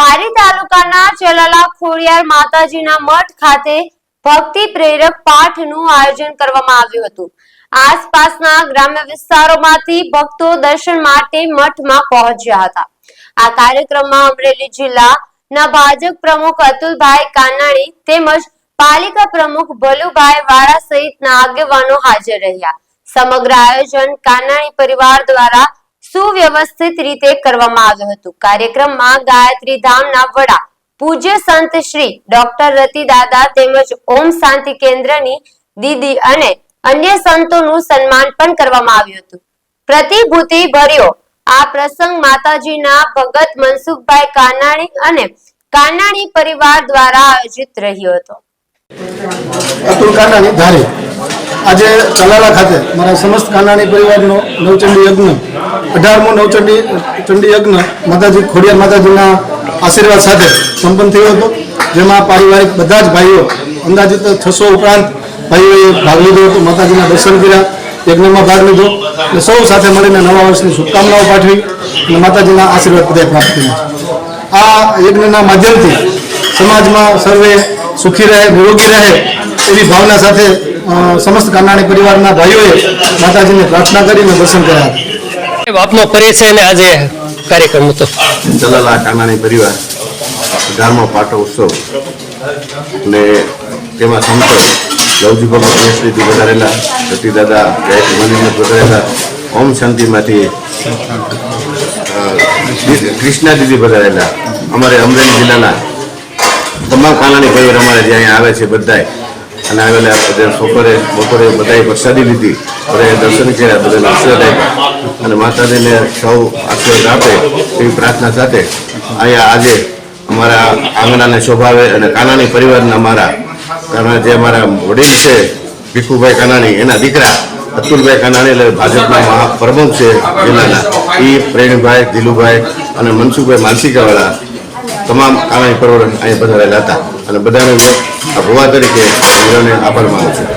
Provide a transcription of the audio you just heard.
ધારી તાલુકાના ચલાલા ખોડિયાર માતાજીના મઠ ખાતે ભક્તિ પ્રેરક પાઠનું આયોજન કરવામાં આવ્યું હતું। આસપાસના ગ્રામ્ય વિસ્તારોમાંથી ભક્તો દર્શન માટે મઠમાં પહોંચ્યા હતા। આ કાર્યક્રમમાં અમરેલી જિલ્લાના ભાજપ પ્રમુખ અતુલભાઈ કાનાણી તેમજ પાલિકા પ્રમુખ ભલુભાઈ વાળા સહિતના આગેવાનો હાજર રહ્યા। સમગ્ર આયોજન કાનાણી પરિવાર દ્વારા સુવ્યવસ્થિત રીતે કરવામાં આવ્યું હતું। કાર્યક્રમમાં ગાયત્રી ધામના વડા પૂજ્ય સંત શ્રી ડોક્ટર રતિ દાદા તેમજ ઓમ શાંતિ કેન્દ્રની દીદી અને અન્ય સંતોનું સન્માન પણ કરવામાં આવ્યું હતું। પ્રતિભૂતિ ભર્યો આ પ્રસંગ માતાજીના ભગત મનસુખભાઈ કાનાણી અને કાનાણી પરિવાર દ્વારા આયોજિત રહ્યો હતો। અતુલ કાનાણી ધારી આજે ચલાલા ખાતે મારા સમસ્ત કાનાણી પરિવારનો નવચંડી યજ્ઞ 18મો નવચંડી યજ્ઞ માતાજી ખોડિયાર માતાજીના આશીર્વાદ સાથે સંપન્ન થયો હતો, જેમાં પારિવારિક બધા જ ભાઈઓ અંદાજિત 600 ઉપરાંત ભાઈઓએ ભાગ લીધો હતો। માતાજીના દર્શન કર્યા, યજ્ઞમાં ભાગ લીધો અને સૌ સાથે મળીને નવા વર્ષની શુભકામનાઓ પાઠવી અને માતાજીના આશીર્વાદ બધા પ્રાપ્ત કર્યા। આ યજ્ઞના માધ્યમથી સમાજમાં સર્વે સુખી રહે, નિરોગી રહે એવી ભાવના સાથે સમસ્ત કાનાણી પરિવારના ભાઈઓએ માતાજીને પ્રાર્થના કરીને દર્શન કર્યા હતા। આપનો પરિચય ને આજે કાર્યક્રમ હતો। ચલાલા કાનાણી પરિવાર 18મો પાટો ઉત્સવ ને તેમાં સંતો લવજી ભગત ગણેશજી વધારેલા, રતિ દાદા ગાયત્રી મંદિર વધારેલા, ઓમ શાંતિમાંથી કૃષ્ણા દીદી વધારેલા, અમારે અમરેલી જિલ્લાના તમામ કાનાણી પરિવાર અમારે જ્યાં આવે છે બધાય અને આવેલા બપોરે બધાએ પ્રસાદી લીધી, બધાએ દર્શન કર્યા, બધાને આશીર્વાદ આપ્યા અને માતાજીને સૌ આશીર્વાદ આપે એવી પ્રાર્થના સાથે અહીંયા આજે અમારા આંગણાને શોભાવે અને કાનાણી પરિવારના કારણ જે અમારા વડીલ છે ભીખુભાઈ કાનાણી એના દીકરા અતુલભાઈ કાનાણી એટલે ભાજપના મહાપ્રમુખ છે જિલ્લાના, એ પ્રેમભાઈ, ધીલુભાઈ અને મનસુખભાઈ માનસિકાવાળા તમામ કાનાણી પરિવાર અહીંયા પધારેલા હતા અને બધાને આ ભવા તરીકે આભાર માનું છું।